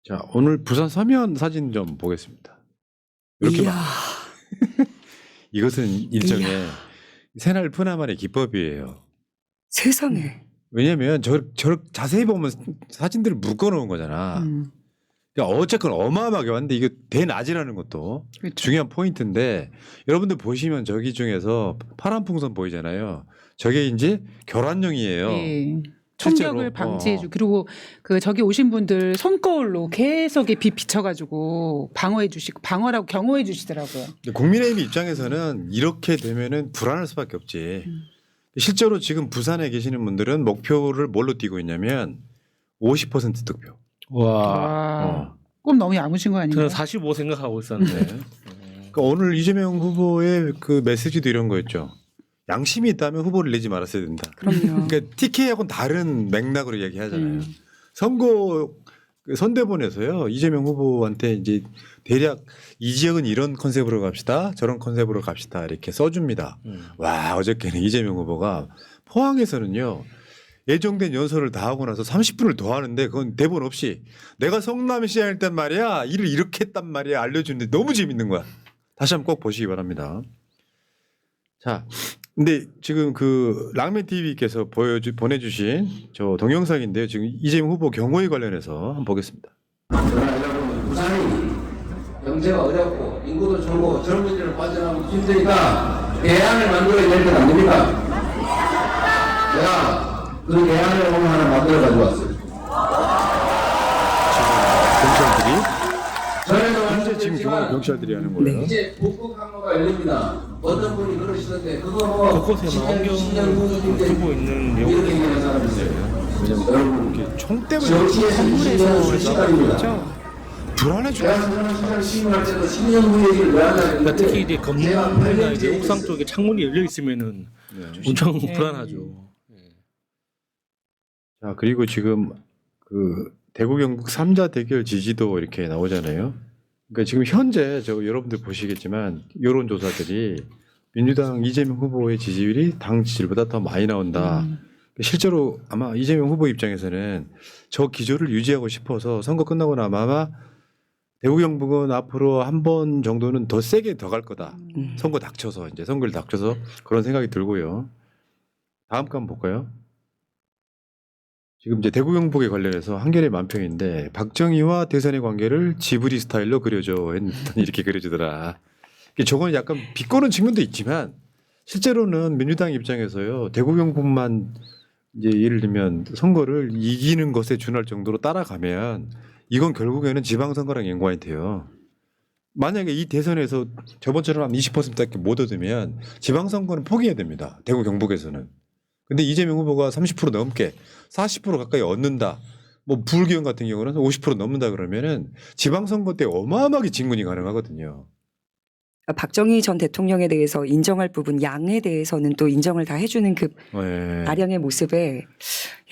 자, 오늘 부산 서면 사진 좀 보겠습니다. 이렇게 이야. 막 이것은 일종의 이야. 새날 푸나만의 기법이에요. 세상에. 왜냐면 저 자세히 보면 사진들을 묶어놓은 거잖아. 그러니까 어쨌건 어마어마하게 왔는데 이거 대낮이라는 것도 그렇죠. 중요한 포인트인데 여러분들 보시면 저기 중에서 파란 풍선 보이잖아요. 저게 이제 결환용이에요. 예. 실제로. 총격을 방지해주고 그리고 그 저기 오신 분들 손거울로 계속 빛 비춰가지고 방어해주시고 방어라고 경호해주시더라고요. 근데 국민의힘 입장에서는 이렇게 되면은 불안할 수밖에 없지. 실제로 지금 부산에 계시는 분들은 목표를 뭘로 띄고 있냐면 50% 득표. 와. 꼭 너무 야무진 거 아닌가요? 저는 45 생각하고 있었는데. 그러니까 오늘 이재명 후보의 그 메시지도 이런 거였죠. 양심이 있다면 후보를 내지 말았어야 된다. 그럼요. 그러니까 TK하고는 다른 맥락으로 얘기하잖아요. 선거 그 선대본에서요 이재명 후보한테 이제 대략 이 지역은 이런 컨셉으로 갑시다, 저런 컨셉으로 갑시다 이렇게 써줍니다. 와 어저께는 이재명 후보가 포항에서는요 예정된 연설을 다 하고 나서 30분을 더 하는데 그건 대본 없이 내가 성남시장일 땐 말이야 일을 이렇게 했단 말이야 알려주는데 너무 재밌는 거야. 다시 한번 꼭 보시기 바랍니다. 자, 근데 지금 그 랑맨 TV께서 보내주신 저 동영상인데요. 지금 이재명 후보 경호에 관련해서 한번 보겠습니다. 여러분 부산이 경제가 어렵고 인구도 줄고 젊은이들 빠져나가기 힘드니까 대안을 만들어야 될 것 아닙니까? 제가 그 대안을 오늘 하나 만들어 가지고 왔어요. 경찰들이 전에도 현재 지금 경호 말씀드렸지만 경찰들이 하는 거예요. 이제 북극 항로가 열립니다. 어떤 분이 그러시던데 그거 뭐 곳곳에 망원경을 들고 있는 이렇게 내용들이 얘기하는 사람이 있어요. 여러분 이렇게 총 때문에 정치에서 20년 시간입니다. 불안해 죽어. 제가 서울시장 시민할 때도 10년 후 얘기를 왜 하냐 그러니까 특히 이제 제가 건물이나 8년 이제 뒤에 옥상 쪽에 창문이 열려 있으면은 엄청 불안하죠. 자 그리고 지금 그 대구 경북 3자 대결 지지도 이렇게 나오잖아요. 그러니까 지금 현재 저 여러분들 보시겠지만 여론조사들이 민주당 이재명 후보의 지지율이 당 지지율보다 더 많이 나온다. 실제로 아마 이재명 후보 입장에서는 저 기조를 유지하고 싶어서 선거 끝나고 나면 아마 대구 경북은 앞으로 한 번 정도는 더 세게 더 갈 거다. 선거 닥쳐서 이제 선거를 닥쳐서 그런 생각이 들고요. 다음 거 한번 볼까요? 지금 이제 대구 경북에 관련해서 한겨레 만평인데 박정희와 대선의 관계를 지브리 스타일로 그려줘 했더니 이렇게 그려주더라. 저건 약간 비꼬는 측면도 있지만 실제로는 민주당 입장에서요 대구 경북만 이제 예를 들면 선거를 이기는 것에 준할 정도로 따라가면 이건 결국에는 지방선거랑 연관이 돼요. 만약에 이 대선에서 저번처럼 한 20%밖에 못 얻으면 지방선거는 포기해야 됩니다. 대구 경북에서는. 근데 이재명 후보가 30% 넘게 40% 가까이 얻는다. 뭐 부울기원 같은 경우는 50% 넘는다 그러면은 지방선거 때 어마어마하게 진군이 가능하거든요. 박정희 전 대통령에 대해서 인정할 부분 양에 대해서는 또 인정을 다 해주는 그 네. 아량의 모습에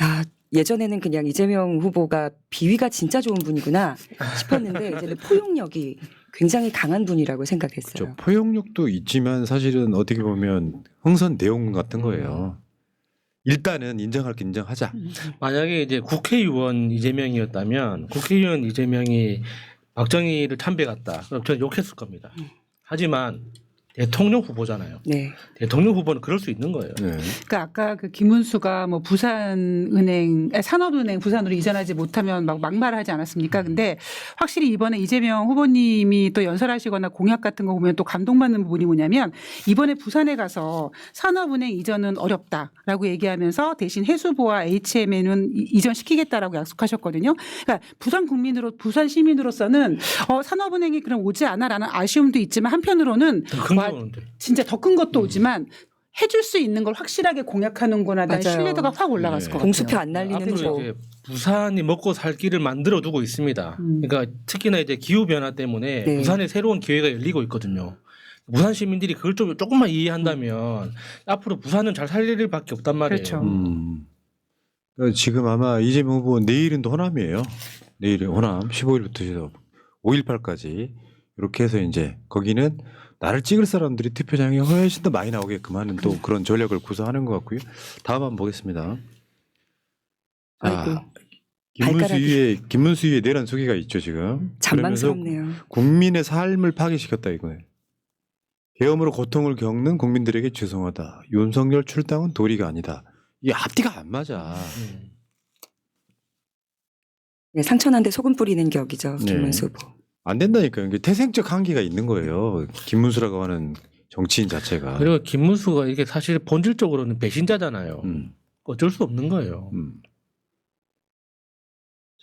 야 예전에는 그냥 이재명 후보가 비위가 진짜 좋은 분이구나 싶었는데 이제는 포용력이 굉장히 강한 분이라고 생각했어요. 포용력도 있지만 사실은 어떻게 보면 흥선 대용 같은 거예요. 일단은 인정할 게 인정하자. 만약에 이제 국회의원 이재명이었다면 국회의원 이재명이 박정희를 참배 갔다. 그럼 저는 욕했을 겁니다. 하지만 대통령 후보잖아요. 네. 대통령 후보는 그럴 수 있는 거예요. 네. 그러니까 아까 그 김문수가 뭐 부산은행, 산업은행 부산으로 이전하지 못하면 막 막말하지 않았습니까? 근데 확실히 이번에 이재명 후보님이 또 연설하시거나 공약 같은 거 보면 또 감동받는 부분이 뭐냐면 이번에 부산에 가서 산업은행 이전은 어렵다라고 얘기하면서 대신 해수부와 HM에는 이전시키겠다라고 약속하셨거든요. 그러니까 부산 시민으로서는 산업은행이 그럼 오지 않아라는 아쉬움도 있지만 한편으로는 큰 와, 거는데. 진짜 더 큰 것도 오지만 해줄 수 있는 걸 확실하게 공약하는구나. 난 맞아요. 신뢰도가 확 올라갔을 네. 것 같아요. 공수표 안 날리는 앞으로 거. 이제 부산이 먹고 살 길을 만들어 두고 있습니다. 그러니까 특히나 이제 기후 변화 때문에 네. 부산에 새로운 기회가 열리고 있거든요. 부산 시민들이 그걸 좀 조금만 이해한다면 앞으로 부산은 잘 살릴 일밖에 없단 말이에요. 그렇죠. 그러니까 지금 아마 이재명 후보 내일은 또 호남이에요. 내일은 호남 15일부터 해서 5.18까지 이렇게 해서 이제 거기는 나를 찍을 사람들이 투표장에 훨씬 더 많이 나오게끔 하는 또 그런 전략을 구사하는 것 같고요. 다음 한번 보겠습니다. 자, 아이고. 김문수위에 내란 소개가 있죠 지금. 잔망스럽네요. 그러면서 국민의 삶을 파괴시켰다 이거예요. 계엄으로 고통을 겪는 국민들에게 죄송하다. 윤석열 출당은 도리가 아니다. 이 앞뒤가 안 맞아. 네, 상처난데 소금 뿌리는 격이죠. 네. 김문수 후보. 안 된다니까요. 이게 태생적 한계가 있는 거예요. 김문수라고 하는 정치인 자체가. 그리고 김문수가 이게 사실 본질적으로는 배신자잖아요. 어쩔 수 없는 거예요.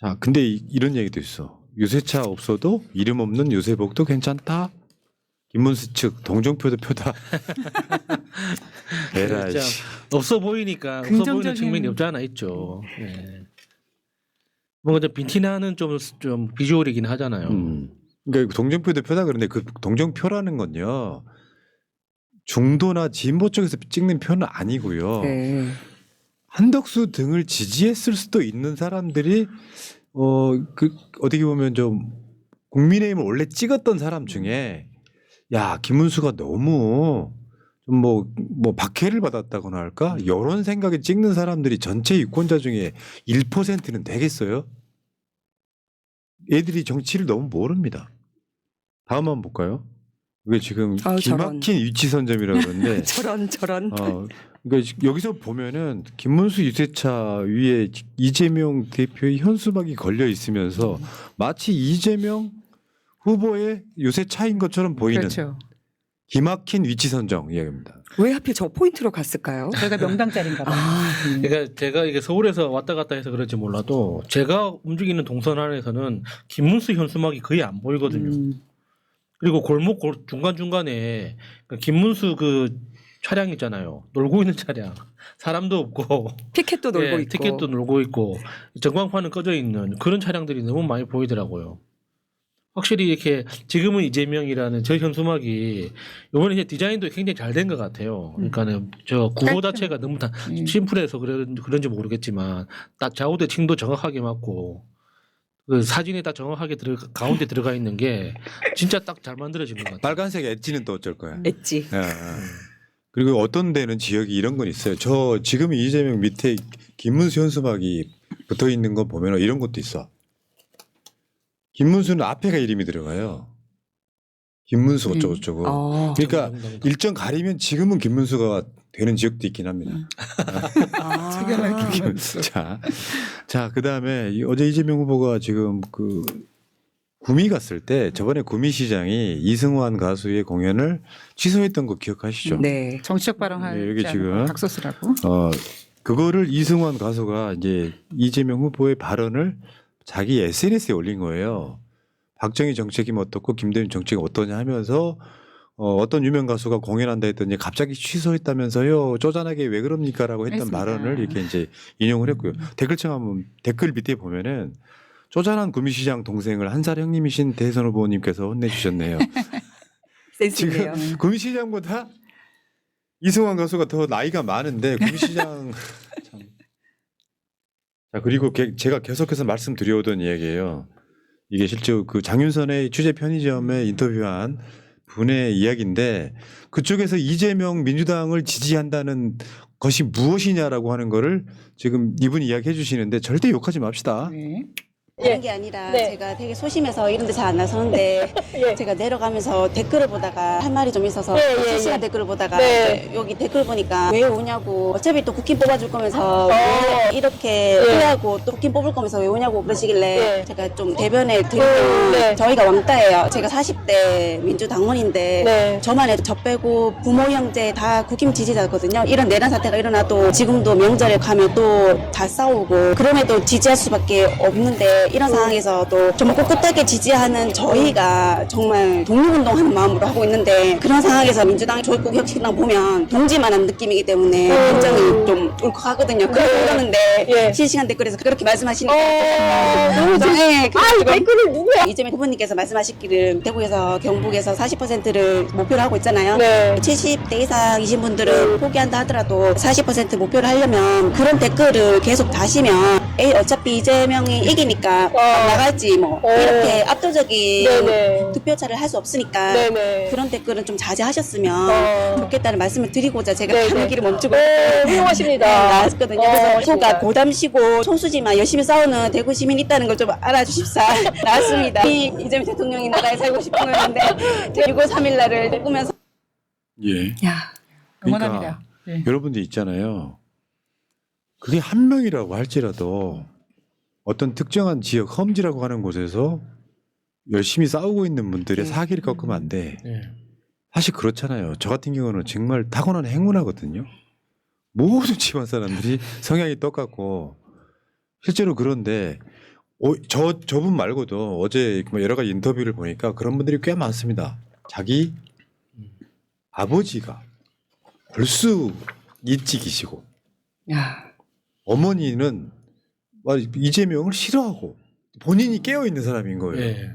자, 근데 이런 얘기도 있어. 유세차 없어도 이름 없는 유세복도 괜찮다. 김문수 측 동정표도 표다. 에라이. 진짜 없어 보이니까 없어 보이는 측면이 없지 않아 있죠. 네. 뭔가 좀 빈티나는 좀 비주얼이긴 하잖아요. 그러니까 동정표도 표다 그런데 그 동정표라는 건요. 중도나 진보 쪽에서 찍는 표는 아니고요. 네. 한덕수 등을 지지했을 수도 있는 사람들이 어떻게 보면 좀 국민의힘을 원래 찍었던 사람 중에 야 김문수가 너무 좀 뭐 박해를 받았다거나 할까 이런 생각에 찍는 사람들이 전체 유권자 중에 1%는 되겠어요? 애들이 정치를 너무 모릅니다. 다음 한번 볼까요? 이게 지금 기막힌 위치 선점이라고 그러는데 저런. 그러니까 여기서 보면은 김문수 유세차 위에 이재명 대표의 현수막이 걸려 있으면서 마치 이재명 후보의 유세차인 것처럼 보이는 그렇죠. 기막힌 위치 선정 이야기입니다. 왜 하필 저 포인트로 갔을까요? 저희가 명당짜리인가 봐요. 그러니까 제가 이게 서울에서 왔다 갔다 해서 그럴지 몰라도 제가 움직이는 동선 안에서는 김문수 현수막이 거의 안 보이거든요. 그리고 골목 중간중간에 김문수 그 차량 있잖아요. 놀고 있는 차량. 사람도 없고. 피켓도 놀고 있고. 티켓도 놀고 있고. 전광판은 꺼져 있는 그런 차량들이 너무 많이 보이더라고요. 확실히 이렇게 지금은 이재명이라는 저 현수막이 이번에 이제 디자인도 굉장히 잘 된 것 같아요. 그러니까는 저 구호 자체가 너무 다 심플해서 그런지 모르겠지만 딱 좌우대 층도 정확하게 맞고 그 사진에 딱 정확하게 가운데 들어가 있는 게 진짜 딱 잘 만들어진 것 같아요. 빨간색 엣지는 또 어쩔 거야. 엣지. 그리고 어떤 데는 지역이 이런 건 있어요. 저 지금 이재명 밑에 김문수 현수막이 붙어 있는 거 보면 이런 것도 있어. 김문수는 앞에가 이름이 들어가요. 김문수 어쩌고저쩌고. 그러니까 일정 가리면 지금은 김문수가 되는 지역도 있긴 합니다. 자, 그다음에 어제 이재명 후보가 지금 그 구미 갔을 때 저번에 구미시장이 이승환 가수의 공연을 취소했던 거 기억하시죠? 네. 정치적 발언하지 네, 여기 않고 지금 각서쓰라고. 그거를 이승환 가수가 이제 이재명 후보의 발언을 자기 SNS에 올린 거예요. 박정희 정책이 어떻고 김대중 정책이 어떠냐 하면서 어떤 유명 가수가 공연한다 했더니 갑자기 취소했다면서요. 쪼잔하게 왜 그럽니까라고 했던 했습니다. 발언을 이렇게 이제 인용을 했고요. 댓글창 한번 댓글 밑에 보면은 쪼잔한 구미시장 동생을 한 살 형님이신 대선 후보님께서 혼내주셨네요. 센스 있네요. 지금 구미시장보다 이승환 가수가 더 나이가 많은데 구미시장 참. 자 그리고 제가 계속해서 말씀드려오던 이야기예요. 이게 실제 그 장윤선의 취재 편의점에 인터뷰한 분의 이야기인데 그쪽에서 이재명 민주당을 지지한다는 것이 무엇이냐라고 하는 거를 지금 이분이 이야기해 주시는데 절대 욕하지 맙시다. 네. 다른 게 아니라 제가 되게 소심해서 이런 데 잘 안 나서는데 제가 내려가면서 댓글을 보다가 할 말이 좀 있어서 실시간 댓글을 보다가 이제 여기 댓글 보니까 왜 오냐고 어차피 또 국힘 뽑아줄 거면서 왜 이렇게 후회하고 또 국힘 뽑을 거면서 왜 오냐고 그러시길래 제가 좀 대변에 드리면 저희가 왕따예요. 제가 40대 민주당원인데 저만 해도 저 빼고 부모 형제 다 국힘 지지자거든요. 이런 내란 사태가 일어나도 지금도 명절에 가면 또 다 싸우고 그럼에도 지지할 수밖에 없는데 이런 상황에서도 정말 꿋꿋하게 지지하는 저희가 정말 독립운동하는 마음으로 하고 있는데 그런 상황에서 민주당이 조국 혁신당 보면 동지만한 느낌이기 때문에 굉장히 좀 울컥하거든요. 그러는데 실시간 댓글에서 그렇게 말씀하시니까 너무 댓글을 누구야? 이재명 후보님께서 말씀하시기를 대구에서 경북에서 40%를 목표로 하고 있잖아요. 70대 이상이신 분들은 포기한다 하더라도 40% 목표를 하려면 그런 댓글을 계속 다시면 에이 어차피 이재명이 이기니까 나가지 뭐 이렇게 압도적인 네네. 득표차를 할 수 없으니까 네네. 그런 댓글은 좀 자제하셨으면 좋겠다는 말씀을 드리고자 제가 네네. 가는 길을 멈추고 훌륭하십니다. 나왔거든요. 그래서 맞습니다. 그러니까 고담시고 소수지만 열심히 싸우는 대구 시민 있다는 걸 좀 알아주십사 나왔습니다. 이재명 대통령이 나라에 살고 싶은 거였는데 6월 3일 날을 꾸면서 예. 야, 응원합니다. 네. 여러분들 있잖아요. 그게 한 명이라고 할지라도 어떤 특정한 지역 험지라고 하는 곳에서 열심히 싸우고 있는 분들의 네. 사기를 꺾으면 안 돼. 네. 사실 그렇잖아요. 저 같은 경우는 정말 타고난 행운하거든요. 모든 집안 사람들이 성향이 똑같고 실제로 그런데 저분 말고도 어제 여러 가지 인터뷰를 보니까 그런 분들이 꽤 많습니다. 자기 아버지가 벌써 일찍이시고 야, 어머니는 이재명을 싫어하고 본인이 깨어 있는 사람인 거예요. 네.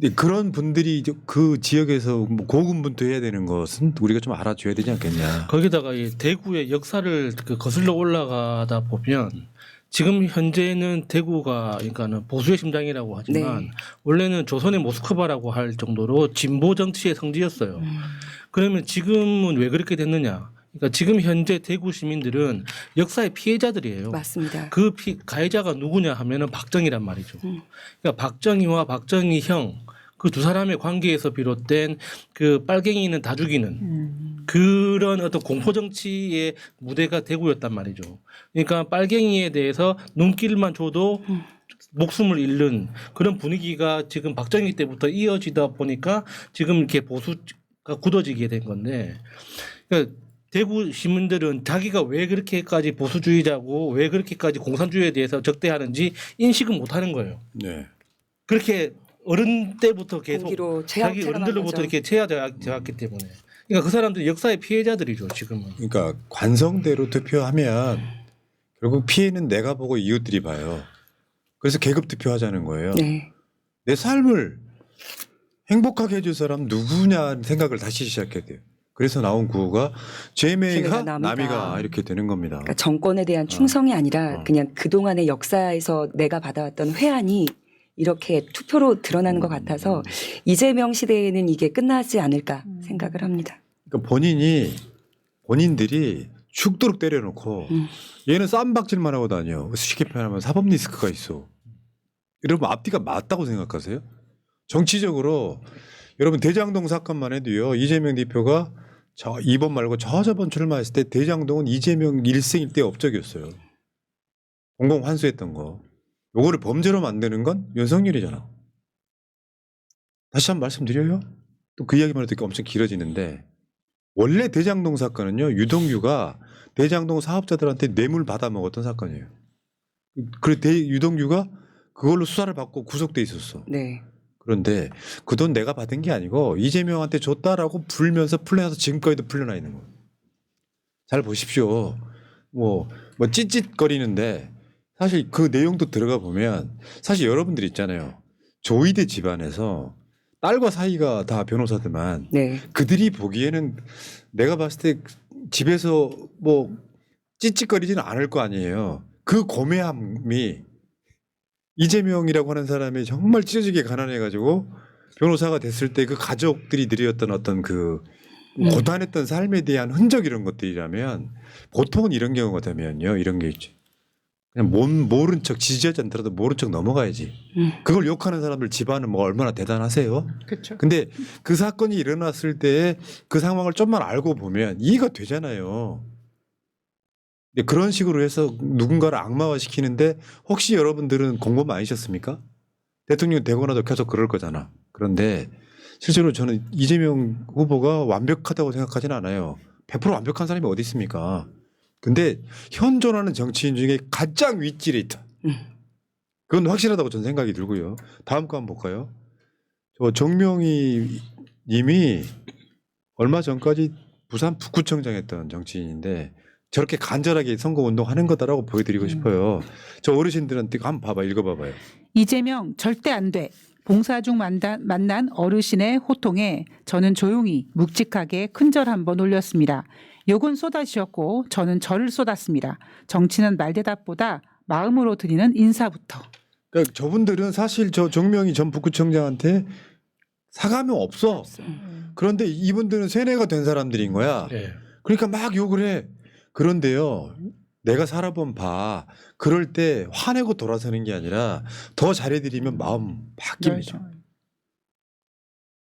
근데 그런 분들이 이제 그 지역에서 뭐 고군분투해야 되는 것은 우리가 좀 알아줘야 되지 않겠냐. 거기다가 이 대구의 역사를 거슬러 올라가다 보면 지금 현재는 대구가 그러니까는 보수의 심장이라고 하지만 네. 원래는 조선의 모스크바라고 할 정도로 진보 정치의 성지였어요. 그러면 지금은 왜 그렇게 됐느냐? 그러니까 지금 현재 대구 시민들은 역사의 피해자들이에요. 맞습니다. 그 가해자가 누구냐 하면은 박정희란 말이죠. 그러니까 박정희와 박정희 형 그 두 사람의 관계에서 비롯된 그 빨갱이는 다 죽이는 그런 어떤 공포 정치의 무대가 대구였단 말이죠. 그러니까 빨갱이에 대해서 눈길만 줘도 목숨을 잃는 그런 분위기가 지금 박정희 때부터 이어지다 보니까 지금 이렇게 보수가 굳어지게 된 건데, 그러니까 대구 시민들은 자기가 왜 그렇게까지 보수주의자고 왜 그렇게까지 공산주의에 대해서 적대하는지 인식은 못하는 거예요. 네. 그렇게 어른 때부터 계속 공기로 자기 어른들로부터 이렇게 체화되었기 때문에, 그러니까 그 사람들이 역사의 피해자들이죠 지금은. 그러니까 관성대로 투표하면 결국 피해는 내가 보고 이웃들이 봐요. 그래서 계급 투표하자는 거예요. 네. 내 삶을 행복하게 해줄 사람 누구냐 생각을 다시 시작해야 돼요. 그래서 나온 구호가 죄매가 남이가 이렇게 되는 겁니다. 그러니까 정권에 대한 충성이 아니라 그냥 그동안의 역사에서 내가 받아왔던 회한이 이렇게 투표로 드러나는 것 같아서 이재명 시대에는 이게 끝나지 않을까 생각을 합니다. 그러니까 본인들이 죽도록 때려놓고 얘는 쌈박질만 하고 다녀. 쉽게 표현하면 사법 리스크가 있어. 여러분 앞뒤가 맞다고 생각하세요? 정치적으로 여러분 대장동 사건만 해도요. 이재명 대표가 이번 말고 저번 출마했을 때 대장동은 이재명 일생일 때 업적이었어요. 공공 환수했던 거. 요거를 범죄로 만드는 건 윤석열이잖아. 다시 한번 말씀드려요. 또 그 이야기만 해도 엄청 길어지는데 원래 대장동 사건은요. 유동규가 대장동 사업자들한테 뇌물 받아 먹었던 사건이에요. 그리고 유동규가 그걸로 수사를 받고 구속돼 있었어. 네. 그런데 그 돈 내가 받은 게 아니고 이재명한테 줬다라고 풀면서 풀려나서 지금까지도 풀려나 있는 거예요. 잘 보십시오. 뭐 찌릿거리는데 사실 그 내용도 들어가 보면 사실 여러분들 있잖아요. 조이대 집안에서 딸과 사이가 다 변호사들만 네. 그들이 보기에는 내가 봤을 때 집에서 뭐 찌릿거리지는 않을 거 아니에요. 그 고매함이 이재명이라고 하는 사람이 정말 찢어지게 가난해가지고 변호사가 됐을 때 그 가족들이 누렸던 어떤 그 고단했던 삶에 대한 흔적 이런 것들이라면 보통은 이런 경우가 되면요. 이런 게 있죠. 그냥 모른 척 지지하지 않더라도 모른 척 넘어가야지. 그걸 욕하는 사람들 집안은 뭐 얼마나 대단하세요. 그렇죠. 근데 그 사건이 일어났을 때 그 상황을 좀만 알고 보면 이해가 되잖아요. 근데 그런 식으로 해서 누군가를 악마화시키는데 혹시 여러분들은 공범 아니셨습니까? 대통령 되고 나도 계속 그럴 거잖아. 그런데 실제로 저는 이재명 후보가 완벽하다고 생각하지는 않아요. 100% 완벽한 사람이 어디 있습니까? 근데 현존하는 정치인 중에 가장 윗질에 있다. 그건 확실하다고 저는 생각이 들고요. 다음 거 한번 볼까요? 정명희 님이 얼마 전까지 부산 북구청장 했던 정치인인데 저렇게 간절하게 선거운동하는 거다라고 보여드리고 싶어요. 저 어르신들한테 한번 봐봐, 읽어봐봐요. 이재명 절대 안 돼. 봉사 중 만난 어르신의 호통에 저는 조용히 묵직하게 큰절 한번 올렸습니다. 욕은 쏟아지었고 저는 절을 쏟았습니다. 정치는 말대답보다 마음으로 드리는 인사부터. 그러니까 저분들은 사실 저 정명희 전 북구청장한테 사과하면 없어. 그런데 이분들은 세뇌가 된 사람들인 거야. 예. 그러니까 막 욕을 해. 그런데요. 내가 살아본 바 그럴 때 화내고 돌아서는 게 아니라 더 잘해드리면 마음 바뀝니다.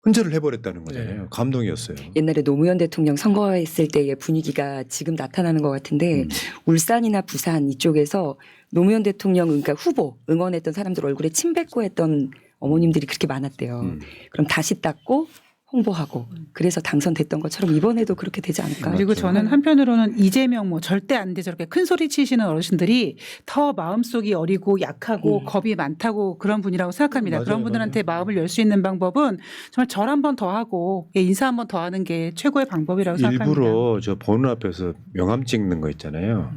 혼절을 해버렸다는 거잖아요. 네. 감동이었어요. 옛날에 노무현 대통령 선거했을 때의 분위기가 지금 나타나는 것 같은데 울산이나 부산 이쪽에서 노무현 대통령 그러니까 후보 응원했던 사람들 얼굴에 침 뱉고 했던 어머님들이 그렇게 많았대요. 그럼 다시 닦고 홍보하고 그래서 당선됐던 것처럼 이번에도 그렇게 되지 않을까? 그리고 맞죠. 저는 한편으로는 이재명 뭐 절대 안 돼 저렇게 큰 소리 치시는 어르신들이 더 마음속이 어리고 약하고 겁이 많다고 그런 분이라고 생각합니다. 맞아요, 그런 분들한테 맞아요. 마음을 열 수 있는 방법은 정말 절 한 번 더 하고 인사 한 번 더 하는 게 최고의 방법이라고 생각합니다. 일부러 저 보는 앞에서 명함 찍는 거 있잖아요.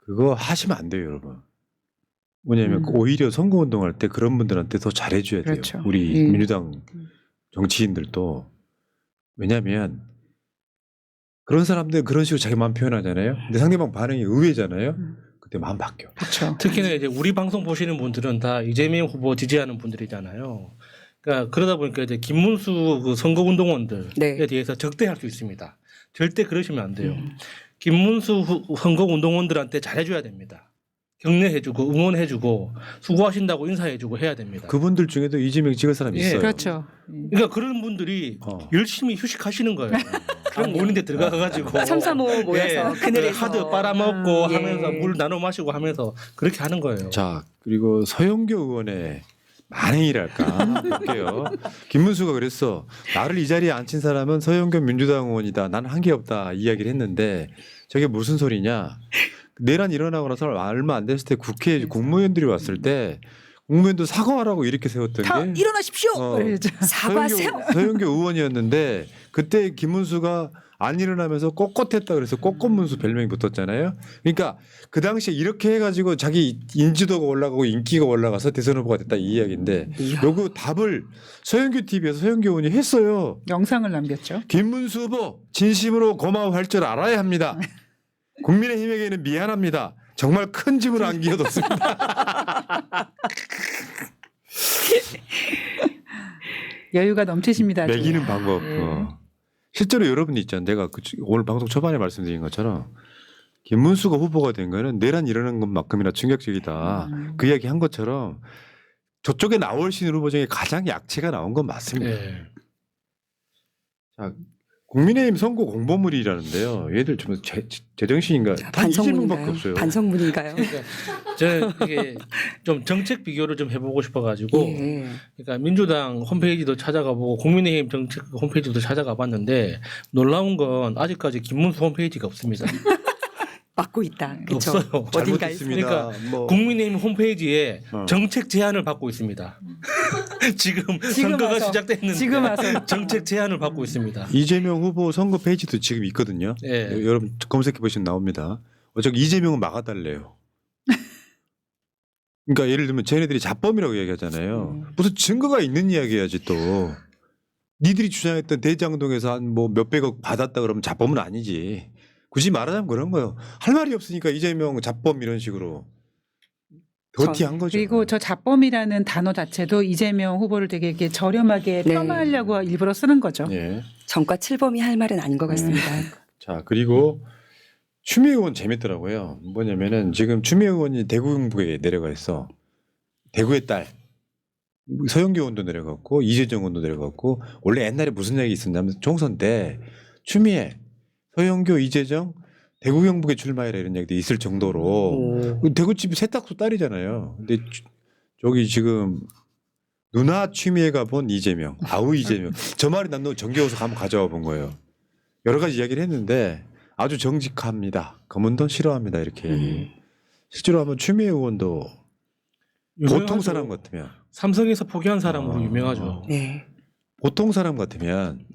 그거 하시면 안 돼요, 여러분. 뭐냐면 오히려 선거운동할 때 그런 분들한테 더 잘해줘야 돼요. 그렇죠. 우리 예. 민주당 정치인들도. 왜냐하면 그런 사람들 그런 식으로 자기 마음 표현하잖아요. 근데 상대방 반응이 의외잖아요. 그때 마음 바뀌어. 그렇죠. 특히나 이제 우리 방송 보시는 분들은 다 이재명 후보 지지하는 분들이잖아요. 그러니까 그러다 보니까 이제 김문수 그 선거운동원들에 네. 대해서 적대할 수 있습니다. 절대 그러시면 안 돼요. 김문수 선거운동원들한테 잘해줘야 됩니다. 격려해주고 응원해주고 수고하신다고 인사해주고 해야 됩니다. 그분들 중에도 이재명 찍을 사람이 예. 있어요. 그렇죠. 그러니까 그런 분들이 어. 열심히 휴식하시는 거예요. 안 보이는데 들어가가지고 335 모여서 그늘에서 하드 빨아먹고 예. 하면서 물 나눠 마시고 하면서 그렇게 하는 거예요. 자, 그리고 서영교 의원의 만행이랄까 볼게요. 김문수가 그랬어. 나를 이 자리에 앉힌 사람은 서영교 민주당 의원이다. 나는 한 게 없다 이야기를 했는데 저게 무슨 소리냐. 내란 일어나고 나서 얼마 안 됐을 때 국회에 국무위원들이 왔을 때 국무위원도 사과하라고 이렇게 세웠던 다 게 일어나십시오. 어, 그러죠. 사과하세요. 서영교 의원이었는데 그때 김문수가 안 일어나면서 꼿꼿했다 그래서 꼿꼿문수 별명이 붙었잖아요. 그러니까 그 당시에 이렇게 해가지고 자기 인지도가 올라가고 인기가 올라가서 대선 후보가 됐다 이 이야기인데 요거 답을 서영교 TV에서 서영교 의원이 했어요. 영상을 남겼죠. 김문수 후보 진심으로 고마워할 줄 알아야 합니다. 국민의힘에게는 미안합니다. 정말 큰 짐을 안겨뒀습니다. 여유가 넘치십니다. 아주. 매기는 방법. 예. 실제로 여러분이 있잖아요. 내가 오늘 방송 초반에 말씀드린 것처럼 김문수가 후보가 된 거는 내란 일어난 것만큼이나 충격적이다. 그 이야기 한 것처럼 저쪽에 나올 신 후보 중에 가장 약체가 나온 건 맞습니다. 예. 자, 국민의힘 선거 공보물이라는데요. 얘들 좀 제정신인가? 다 이재명밖에 반성문인가요? 없어요. 반성문인가요? 그러니까 저는 이게 좀 정책 비교를 좀 해보고 싶어가지고 예. 그러니까 민주당 홈페이지도 찾아가보고 국민의힘 정책 홈페이지도 찾아가봤는데 놀라운 건 아직까지 김문수 홈페이지가 없습니다. 맡고 있다. 그렇죠. 없어요. 어딘가에 잘못했습니다. 그러니까 뭐. 국민의힘 홈페이지에 어. 정책 제안을 받고 있습니다. 지금 선거가 와서. 시작됐는데 지금 와서. 정책 제안을 받고 있습니다. 이재명 후보 선거 페이지도 지금 있거든요. 예. 여러분 검색해 보시면 나옵니다. 어차피 이재명은 막아달래요. 그러니까 예를 들면 쟤네들이 자범이라고 얘기하잖아요. 무슨 증거가 있는 이야기야지 또. 니들이 주장했던 대장동에서 한 뭐 몇백억 받았다 그러면 자범은 아니지. 굳이 말하자면 그런 거예요. 할 말이 없으니까 이재명 자범 이런 식으로 더티한 거죠. 그리고 저 자범이라는 단어 자체도 이재명 후보를 되게 이렇게 저렴하게 네. 폄하하려고 일부러 쓰는 거죠. 예. 정과 7범이 할 말은 아닌 것 같습니다. 자, 그리고 추미애 의원 재밌더라고요. 뭐냐면은 지금 추미애 의원이 대구 경북에 내려가 있어. 대구의 딸. 서영교 의원도 내려갔고 이재정 의원도 내려갔고 원래 옛날에 무슨 얘기 있었냐면 총선 때 추미애, 서영교, 이재정 대구 경북에 출마해라 이런 얘기도 있을 정도로 대구집이 세탁소 딸이잖아요. 근데 저기 지금 누나 추미애가 본 이재명, 아우 이재명. 저 말이 난 너 정겨워서 한번 가져와 본 거예요. 여러 가지 이야기를 했는데 아주 정직합니다. 검은 돈 싫어합니다. 이렇게. 실제로 하면 추미애 의원도 보통 유명하죠. 사람 같으면 삼성에서 포기한 사람으로 유명하죠. 네. 보통 사람 같으면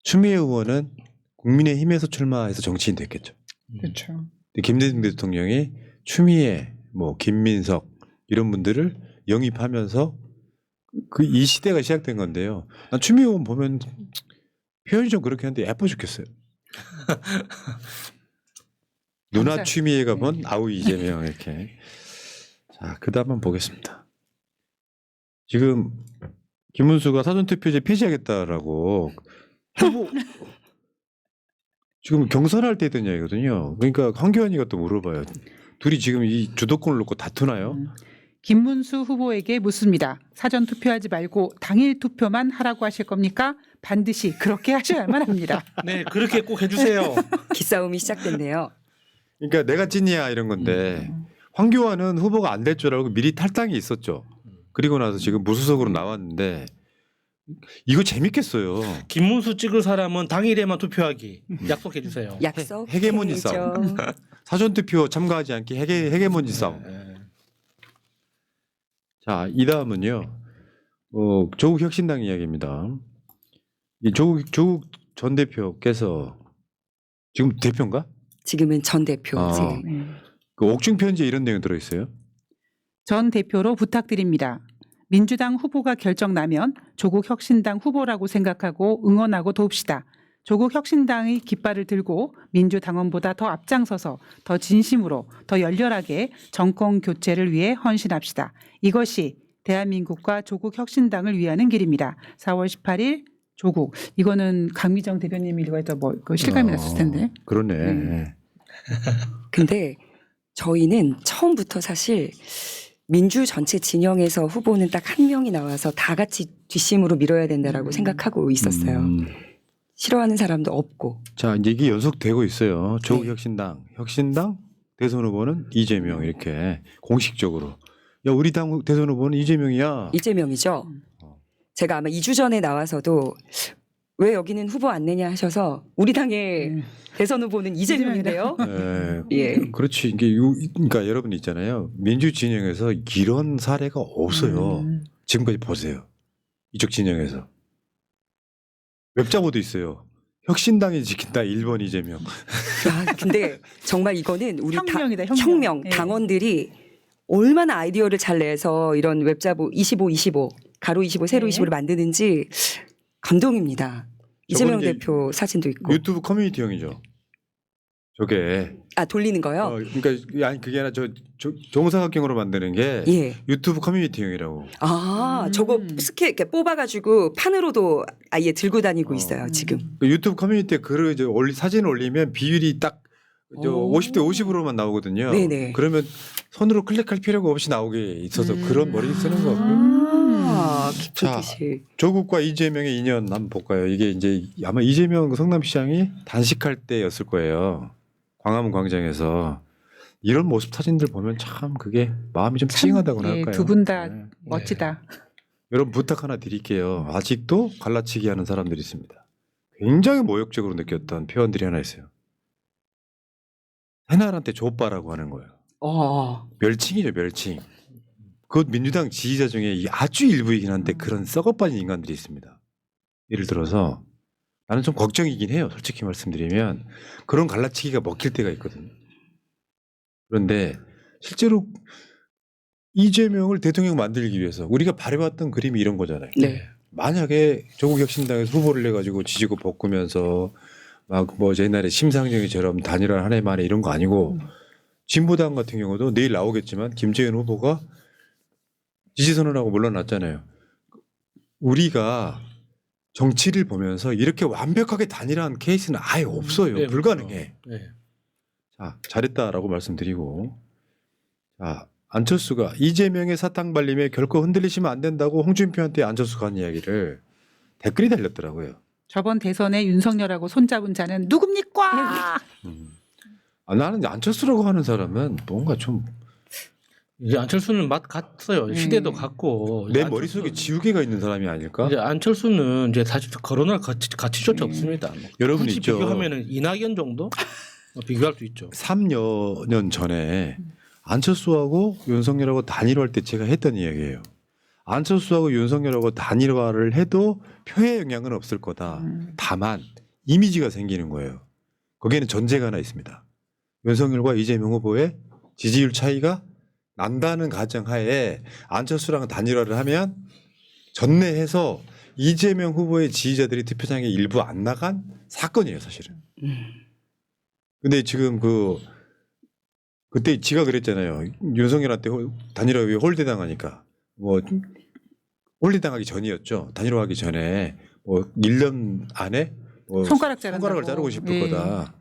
추미애 의원은 국민의힘에서 출마해서 정치인 됐겠죠. 그렇죠. 근데 김대중 대통령이 추미애, 뭐 김민석 이런 분들을 영입하면서 그 이 시대가 시작된 건데요. 난 추미애 의원 보면 표현이 좀 그렇게 하는데 예뻐 죽겠어요. 누나 감사. 취미에 가면 아우 이재명 이렇게. 자, 그다음 한번 보겠습니다. 지금 김문수가 사전투표제 폐지하겠다라고 후보 지금 경선할 때 했던 이야기거든요. 그러니까 황교안이가 또 물어봐요. 둘이 지금 이 주도권을 놓고 다투나요? 김문수 후보에게 묻습니다. 사전 투표하지 말고 당일 투표만 하라고 하실 겁니까? 반드시 그렇게 하셔야만 합니다. 네, 그렇게 꼭 해주세요. 기싸움이 시작됐네요. 그러니까 내가 찐이야 이런 건데 황교안은 후보가 안 될 줄 알고 미리 탈당이 있었죠. 그리고 나서 지금 무소속으로 나왔는데 이거 재밌겠어요. 김문수 찍을 사람은 당일에만 투표하기 약속해 주세요. 약속. 헤게모니 해야죠. 싸움. 사전투표 참가하지 않기 헤게모니 싸움. 네. 자, 이 다음은요. 조국 혁신당 이야기입니다. 이 조국 전 대표께서 지금 대표인가? 지금은 전 대표지. 아. 그 옥중 편지에 이런 내용 들어 있어요. 전 대표로 부탁드립니다. 민주당 후보가 결정 나면 조국 혁신당 후보라고 생각하고 응원하고 돕시다. 조국 혁신당의 깃발을 들고 민주당원보다 더 앞장서서 더 진심으로 더 열렬하게 정권 교체를 위해 헌신합시다. 이것이 대한민국과 조국 혁신당을 위하는 길입니다. 4월 18일 조국. 이거는 강미정 대변인이 읽어서 그 실감이 났을 텐데. 그러네. 근데 저희는 처음부터 사실 민주 전체 진영에서 후보는 딱 한 명이 나와서 다 같이 뒷심으로 밀어야 된다라고 생각하고 있었어요. 싫어하는 사람도 없고. 자, 이제 이게 연속되고 있어요. 조국 네. 혁신당 대선 후보는 이재명 이렇게 공식적으로. 야, 우리 당 대선 후보는 이재명이야. 이재명이죠. 제가 아마 2주 전에 나와서도 왜 여기는 후보 안 내냐 하셔서 우리 당의 대선 후보는 이재명인데요. 예. 그렇지. 이게 그러니까 여러분 있잖아요. 민주 진영에서 이런 사례가 없어요. 지금까지 보세요. 이쪽 진영에서 웹자보도 있어요. 혁신당이 지킨다 1번 이재명. 아, 근데 정말 이거는 우리 혁명이다, 혁명 예. 당원들이 얼마나 아이디어를 잘 내서 이런 웹자보 25, 가로 25, 세로 네. 25를 만드는지 감동입니다. 이재명 이제 대표 사진도 있고. 유튜브 커뮤니티형이죠. 저게 아, 돌리는 거요? 그러니까 아니 그게 아니라 정사각형으로 만드는 게 예. 유튜브 커뮤니티형이라고. 아, 저거 이렇게 뽑아가지고 판으로도 아예 들고 다니고 있어요, 지금. 그 유튜브 커뮤니티에 글을 이제 사진을 올리면 비율이 딱 오. 50대 50으로만 나오거든요. 네네. 그러면 손으로 클릭할 필요가 없이 나오게 있어서 그런 머리 쓰는 거고요. 아, 자, 기쁘듯이. 조국과 이재명의 인연 한번 볼까요? 이게 이제 아마 이재명 성남시장이 단식할 때였을 거예요. 광화문 광장에서 이런 모습 사진들 보면 참 그게 마음이 좀 찡하다고 할까요? 두 분 다 네. 멋지다. 여러분 부탁 하나 드릴게요. 아직도 갈라치기 하는 사람들이 있습니다. 굉장히 모욕적으로 느꼈던 표현들이 하나 있어요. 새날한테 족바라고 하는 거예요. 멸칭이죠, 멸칭. 그것 민주당 지지자 중에 아주 일부이긴 한데 그런 썩어빠진 인간들이 있습니다. 예를 들어서 나는 좀 걱정이긴 해요. 솔직히 말씀드리면 그런 갈라치기가 먹힐 때가 있거든요. 그런데 실제로 이재명을 대통령 만들기 위해서 우리가 바래봤던 그림이 이런 거잖아요. 네. 만약에 조국 혁신당에서 후보를 내가지고 지지고 볶으면서 막 뭐 옛날에 심상정이처럼 단일화 한 해 만에 이런 거 아니고 진보당 같은 경우도 내일 나오겠지만 김재현 후보가 지지선언하고 물러났잖아요. 우리가 정치를 보면서 이렇게 완벽하게 단일화한 케이스는 아예 없어요. 네, 불가능해. 네. 자, 잘했다라고 말씀드리고, 자, 안철수가 이재명의 사탕 발림에 결코 흔들리시면 안 된다고 홍준표한테 안철수가 한 이야기를 댓글이 달렸더라고요. 저번 대선에 윤석열하고 손잡은 자는 누굽니까? 나는 안철수라고 하는 사람은 뭔가 좀 내 이제 안철수는 맛 같어요. 시대도 같고. 이제 머릿속에 지우개가 있는 사람이 아닐까? 이제 안철수는 이제 사실 거론할 가치조차 없습니다. 여러분 굳이 있죠. 비교하면은 이낙연 정도 비교할 수 있죠. 3여 년 전에 안철수하고 윤석열하고 단일화할 때 제가 했던 이야기예요. 안철수하고 윤석열하고 단일화를 해도 표에 영향은 없을 거다. 다만 이미지가 생기는 거예요. 거기에는 전제가 하나 있습니다. 윤석열과 이재명 후보의 지지율 차이가 난다는 가정하에 안철수랑 단일화를 하면 전내해서 이재명 후보의 지지자들이 투표장에 일부 안 나간 사건이에요, 사실은. 근데 지금 그 그때 지가 그랬잖아요. 윤석열한테 단일화 왜 홀대당하니까 뭐 홀대당하기 전이었죠. 단일화하기 전에 뭐 1년 안에 뭐 손가락 자른다고. 손가락을 자르고 싶을 예. 거다.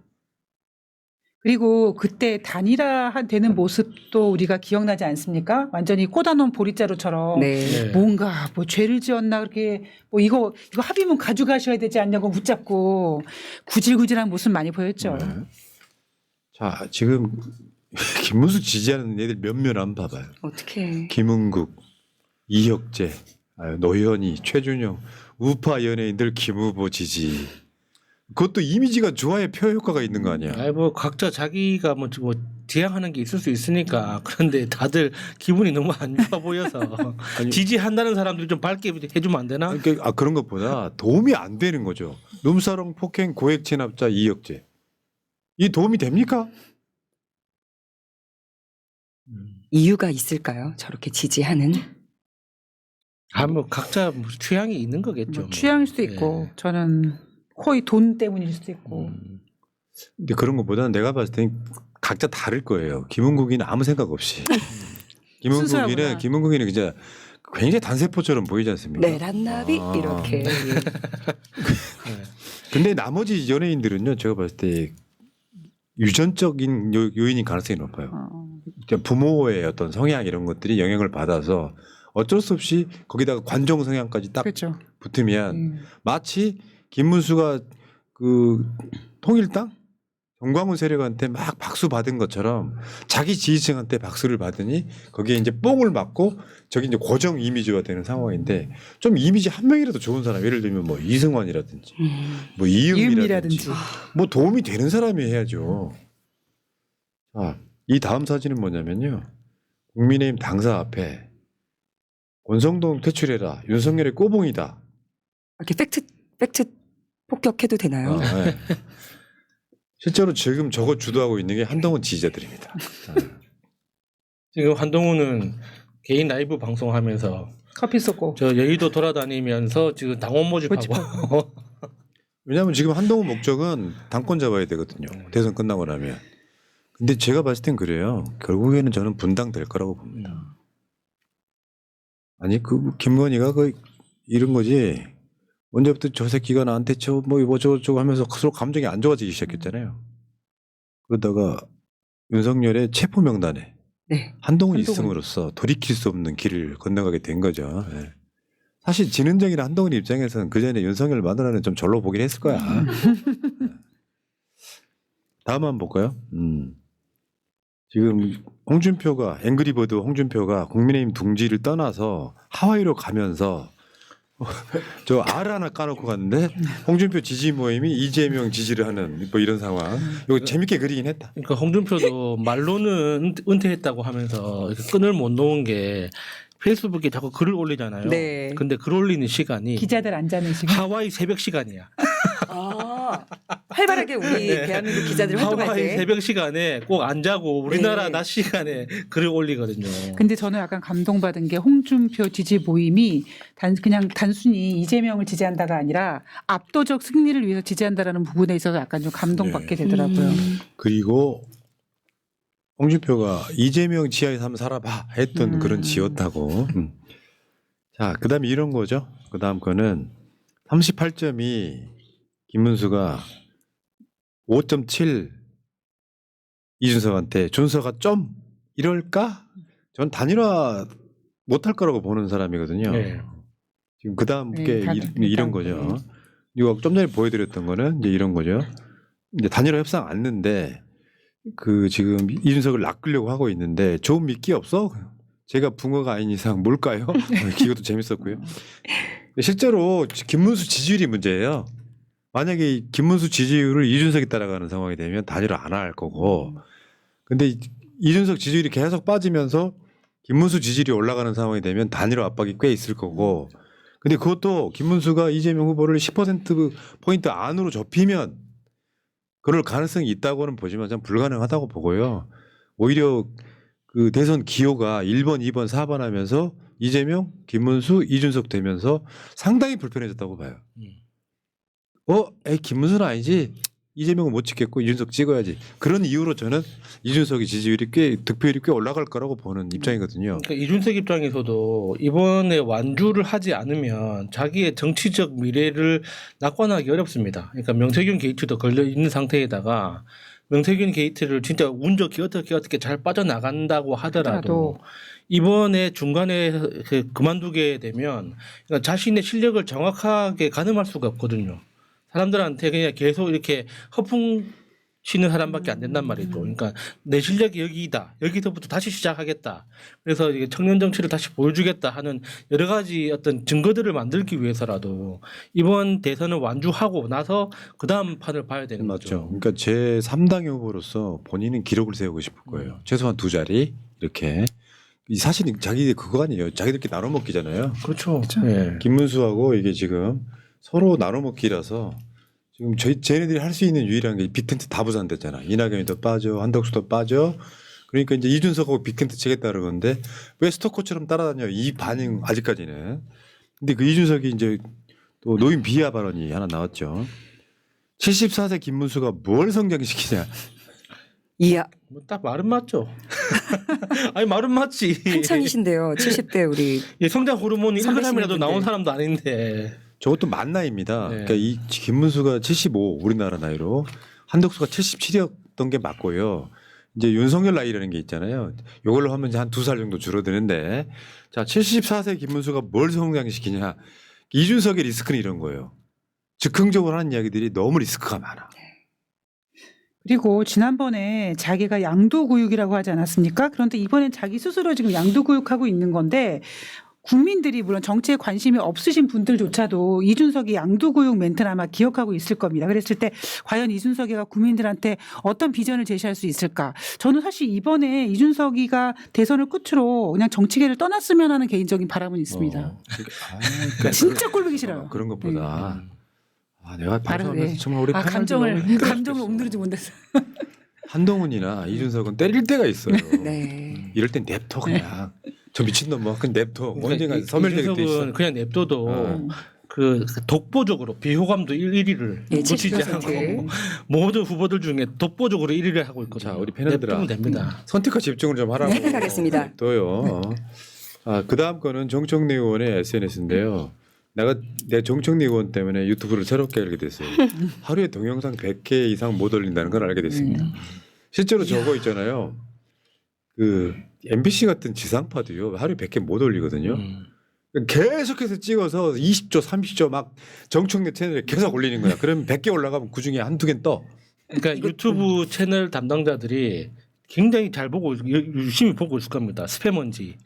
그리고 그때 단일화 되는 모습도 우리가 기억나지 않습니까? 완전히 꽂아놓은 보릿자루처럼 네. 네. 뭔가 뭐 죄를 지었나 그렇게 뭐 이거 합의문 가져가셔야 되지 않냐고 붙잡고 구질구질한 모습 많이 보였죠. 네. 자, 지금 김문수 지지하는 애들 몇몇 한번 봐봐요. 어떻게 김은국, 이혁재, 노현희, 최준영, 우파 연예인들 김 후보 지지. 그것도 이미지가 좋아야 표 효과가 있는 거 아니야. 아니 뭐 각자 자기가 뭐 지향하는 게 있을 수 있으니까 그런데 다들 기분이 너무 안 좋아 보여서 아니, 지지한다는 사람들 좀 밝게 해주면 안 되나? 그러니까 그런 것보다 도움이 안 되는 거죠. 룸사롱 폭행 고액 체납자 이혁재. 이 도움이 됩니까? 이유가 있을까요? 저렇게 지지하는 뭐 각자 뭐 취향이 있는 거겠죠. 뭐 취향일 수도 있고 예. 저는 거의 돈 때문일 수도 있고. 근데 그런 것보다는 내가 봤을 땐 각자 다를 거예요. 김은국이는 아무 생각 없이. 순수하구나. 김은국이는 진짜 굉장히 단세포처럼 보이지 않습니까? 내란나비 아. 이렇게 근데 나머지 연예인들은요, 제가 봤을 때 유전적인 요인이 가능성이 높아요. 그러니까 부모의 어떤 성향 이런 것들이 영향을 받아서 어쩔 수 없이 거기다가 관종 성향까지 딱 그렇죠. 붙으면 마치 김문수가 그 통일당 정광훈 세력한테 막 박수 받은 것처럼 자기 지지층한테 박수를 받으니 거기에 이제 뽕을 맞고 저기 이제 고정 이미지가 되는 상황인데 좀 이미지 한 명이라도 좋은 사람 예를 들면 뭐 이승환이라든지 뭐 이은미라든지 뭐 도움이 되는 사람이 해야죠. 이 다음 사진은 뭐냐면요. 국민의힘 당사 앞에 권성동 퇴출해라. 윤석열의 꼬봉이다. 이렇게 팩트 폭격해도 되나요? 네. 실제로 지금 저거 주도하고 있는 게 한동훈 지지자들입니다. 지금 한동훈은 개인 라이브 방송하면서 커피 쏟고. 저 여의도 돌아다니면서 지금 당원 모집하고 왜냐하면 지금 한동훈 목적은 당권 잡아야 되거든요. 대선 끝나고 나면. 근데 제가 봤을 땐 그래요. 결국에는 저는 분당될 거라고 봅니다. 아니 그 김건희가 그 이런 거지. 언제부터 저 새끼가 나한테 뭐 저쩌고 하면서 서로 감정이 안 좋아지기 시작했잖아요. 그러다가 윤석열의 체포 명단에 네. 한동훈이 한동훈. 있음으로써 돌이킬 수 없는 길을 건너가게 된 거죠. 예. 사실 진은정이나 한동훈 입장에서는 그 전에 윤석열 마누라는 좀 절로 보긴 했을 거야. 다음 한번 볼까요? 지금 홍준표가 앵그리버드 홍준표가 국민의힘 둥지를 떠나서 하와이로 가면서 저 알 하나 까놓고 갔는데 홍준표 지지 모임이 이재명 지지를 하는 뭐 이런 상황. 이거 재밌게 그리긴 했다. 그러니까 홍준표도 말로는 은퇴했다고 하면서 이렇게 끈을 못 놓은 게 페이스북에 자꾸 글을 올리잖아요. 네. 근데 글 올리는 시간이 기자들 안 자는 시간. 하와이 새벽 시간이야. 아, 활발하게 우리 대한민국 기자들이 활동할 하와이 때 새벽 시간에 꼭 안 자고 우리나라 네. 낮 시간에 글을 올리거든요. 근데 저는 약간 감동받은 게 홍준표 지지 모임이 그냥 단순히 이재명을 지지한다가 아니라 압도적 승리를 위해서 지지한다라는 부분에 있어서 약간 좀 감동받게 되더라고요. 그리고 홍준표가 이재명 지하에서 한번 살아봐 했던 그런 지었다고. 자, 그다음에 이런 거죠. 그다음 거는 38점이 김문수가 5.7 이준석한테 준석아 좀 이럴까? 전 단일화 못할 거라고 보는 사람이거든요. 네. 지금 그다음 네, 게 이런 거죠. 이거 좀 전에 보여드렸던 거는 이제 이런 거죠. 이제 단일화 협상 안는데 그 지금 이준석을 낚으려고 하고 있는데 좀 믿기 없어? 제가 붕어가 아닌 이상 뭘까요? 이것도 재밌었고요. 실제로 김문수 지지율이 문제예요. 만약에 김문수 지지율을 이준석이 따라가는 상황이 되면 단일화 안 할 거고, 근데 이준석 지지율이 계속 빠지면서 김문수 지지율이 올라가는 상황이 되면 단일화 압박이 꽤 있을 거고, 근데 그것도 김문수가 이재명 후보를 10% 포인트 안으로 좁히면 그럴 가능성이 있다고는 보지만 좀 불가능하다고 보고요. 오히려 그 대선 기호가 1번, 2번, 4번 하면서 이재명, 김문수, 이준석 되면서 상당히 불편해졌다고 봐요. 에이 김문수는 아니지. 이재명은 못 찍겠고 이준석 찍어야지. 그런 이유로 저는 이준석이 지지율이 득표율이 꽤 올라갈 거라고 보는 입장이거든요. 그러니까 이준석 입장에서도 이번에 완주를 하지 않으면 자기의 정치적 미래를 낙관하기 어렵습니다. 그러니까 명태균 게이트도 걸려 있는 상태에다가 명태균 게이트를 진짜 운 좋게 어떻게 잘 빠져나간다고 하더라도 이번에 중간에 그만두게 되면 그러니까 자신의 실력을 정확하게 가늠할 수가 없거든요. 사람들한테 그냥 계속 이렇게 허풍 치는 사람밖에 안 된단 말이죠. 그러니까 내 실력이 여기다. 여기서부터 다시 시작하겠다. 그래서 이게 청년 정치를 다시 보여주겠다 하는 여러 가지 어떤 증거들을 만들기 위해서라도 이번 대선을 완주하고 나서 그 다음 판을 봐야 되는 맞죠. 거죠. 그러니까 제 3당 후보로서 본인은 기록을 세우고 싶을 거예요. 최소한 2자리 이렇게. 사실 자기들 그거 아니에요. 자기들끼리 나눠 먹기잖아요. 그렇죠. 예. 김문수하고 이게 지금 서로 나눠 먹기라서 지금 쟤네들이 할 수 있는 유일한 게 빅텐트 다 부산됐잖아. 이낙연이도 빠져, 한덕수도 빠져. 그러니까 이제 이준석하고 빅텐트 치겠다 그러는데 왜 스토커처럼 따라다녀? 이 반응 아직까지는. 근데 그 이준석이 이제 또 노인 비하 발언이 하나 나왔죠. 74세 김문수가 뭘 성장시키냐? 이야 뭐 딱 말은 맞죠. 아니 말은 맞지. 한창이신데요. 70대 우리 예, 성장 호르몬이 1g이라도 분들. 나온 사람도 아닌데. 저것도 만 나이입니다. 네. 그러니까 이 김문수가 75 우리나라 나이로 한덕수가 77이었던 게 맞고요. 이제 윤석열 나이라는 게 있잖아요. 이걸로 하면 이제 한 2살 정도 줄어드는데 자 74세 김문수가 뭘 성장시키냐. 이준석의 리스크는 이런 거예요. 즉흥적으로 하는 이야기들이 너무 리스크가 많아. 그리고 지난번에 자기가 양도구육이라고 하지 않았습니까? 그런데 이번엔 자기 스스로 지금 양도구육하고 있는 건데 국민들이 물론 정치에 관심이 없으신 분들조차도 이준석이 양도구육 멘트를 아마 기억하고 있을 겁니다. 그랬을 때 과연 이준석이가 국민들한테 어떤 비전을 제시할 수 있을까? 저는 사실 이번에 이준석이가 대선을 끝으로 그냥 정치계를 떠났으면 하는 개인적인 바람은 있습니다. 그러니까 진짜 꼴보기 싫어요. 그런 것보다 내가 바로 방송하면서 네. 정말 우리 패널들 감정을 너무 힘들었겠어. 감정을 옮누르지 못해서. 한동훈이나 이준석은 때릴 때가 있어요. 네. 이럴 땐 냅둬 그냥. 저 미친놈 뭐 그냥 냅둬. 언젠가 그러니까 서멸되게 돼 있어. 이준석은 그냥 냅둬도 어. 그 독보적으로 비호감도 1위를 예, 놓치지 70%. 않고 모든 후보들 중에 독보적으로 1위를 하고 있거든요. 자, 우리 패널들아. 냅두면 됩니다. 선택과 집중을 좀 하라고. 네, 하겠습니다. 또요. 그 다음 거는 정청래 의원의 SNS인데요. 내 정청래 의원 때문에 유튜브를 새롭게 알게 됐어요. 하루에 동영상 100개 이상 못 올린다는 걸 알게 됐습니다. 실제로 저거 있잖아요. 그 MBC 같은 지상파도요. 하루에 100개 못 올리거든요. 계속해서 찍어서 20조, 30조 막 정청래 채널에 계속 올리는 거야. 그러면 100개 올라가면 그중에 한두 개는 떠. 그러니까 유튜브 채널 담당자들이 굉장히 잘 보고 열심히 보고 있을 겁니다. 스패머인지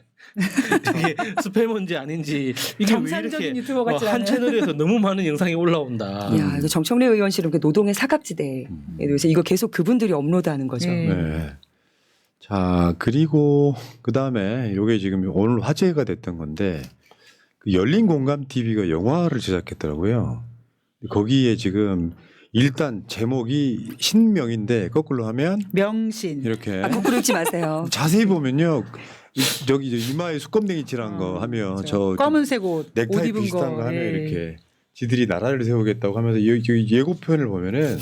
이게 스패머인지 아닌지 이게 왜 정상적인 이렇게 유튜버 같지 한 않은. 채널에서 너무 많은 영상이 올라온다. 야, 이거 정청래 의원실은 그 노동의 사각지대에 대해서 이거 계속 그분들이 업로드하는 거죠. 네. 자, 그리고 그 다음에 요게 지금 오늘 화제가 됐던 건데 그 열린 공감 TV가 영화를 제작했더라고요. 거기에 지금 일단 제목이 신명인데 거꾸로 하면 명신. 이렇게 거꾸로 읽지 마세요. 자세히 보면요. 저기 이마에 수검댕이 칠한 거 하면 저 검은색 옷, 옷 넥타이 입은 비슷한 거. 거 하면 예. 이렇게 지들이 나라를 세우겠다고 하면서 예고편을 보면은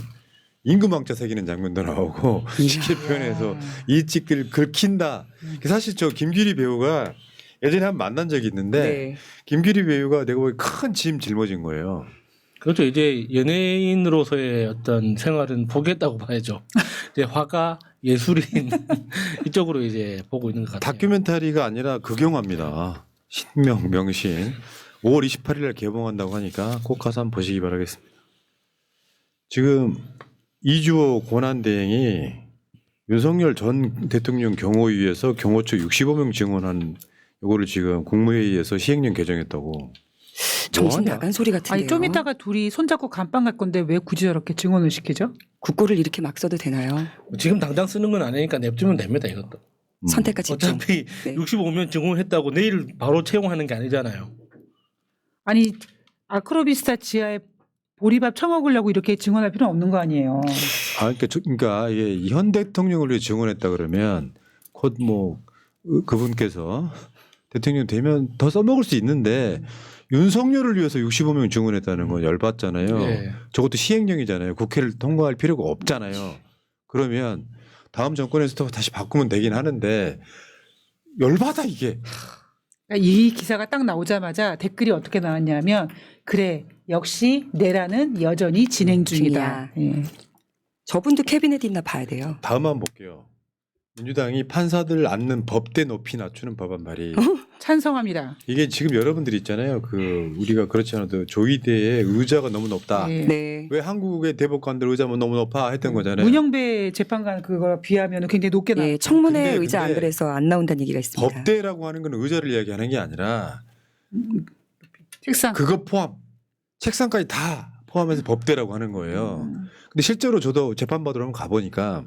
임금왕자 새기는 장면도 나오고 쉽게 표현해서 이 찍들 긁힌다. 사실 저 김규리 배우가 예전에 한 번 만난 적이 있는데 네. 김규리 배우가 내가 보기 큰 짐 짊어진 거예요. 그렇죠. 이제 연예인으로서의 어떤 생활은 포기했다고 봐야죠. 이제 화가 예술인 이쪽으로 이제 보고 있는 것 같아요. 다큐멘터리가 아니라 극영화입니다. 신명 명신 5월 28일 날 개봉한다고 하니까 꼭 가서 한번 보시기 바라겠습니다. 지금 이주호 권한대행이 윤석열 전 대통령 경호위에서 경호처 65명 증언한 요거를 지금 국무회의에서 시행령 개정했다고. 정신 뭐하냐? 나간 소리 같은데요. 아니 좀 이따가 둘이 손잡고 감방 갈 건데 왜 굳이 저렇게 증언을 시키죠? 국고를 이렇게 막 써도 되나요? 지금 당장 쓰는 건 아니니까 냅두면 됩니다. 이것도. 선택과 집중. 어차피 네. 65명 증언했다고 내일 바로 채용하는 게 아니잖아요. 아니 아크로비스타 지하에 보리밥 처먹으려고 이렇게 증언할 필요는 없는 거 아니에요. 그러니까 이게 현 대통령을 위해 증언했다 그러면 곧 뭐 그분께서 대통령 되면 더 써먹을 수 있는데 윤석열을 위해서 65명 증언했다는 건 열받잖아요. 예. 저것도 시행령이잖아요. 국회를 통과할 필요가 없잖아요. 그러면 다음 정권에서도 다시 바꾸면 되긴 하는데 열받아 이게. 그러니까 이 기사가 딱 나오자마자 댓글이 어떻게 나왔냐면 그래 역시 내란은 여전히 진행 중이다. 예. 저분도 캐비넷 있나 봐야 돼요. 다음 한번 볼게요. 민주당이 판사들 앉는 법대 높이 낮추는 법안 발의. 찬성합니다. 이게 지금 여러분들 있잖아요. 그 우리가 그렇지 않아도 조의대의 의자가 너무 높다. 예. 네. 왜 한국의 대법관들 의자만 너무 높아 했던 거잖아요. 문영배 재판관 그거 비하면 굉장히 높게 나왔죠. 예, 청문회 근데- 의자 안 근데 그래서 안 나온다는 얘기가 있습니다. 법대라고 하는 건 의자를 이야기하는 게 아니라 책상. 그거 포함 책상까지 다 포함해서 법대라고 하는 거예요. 근데 실제로 저도 재판받으러 한번 가보니까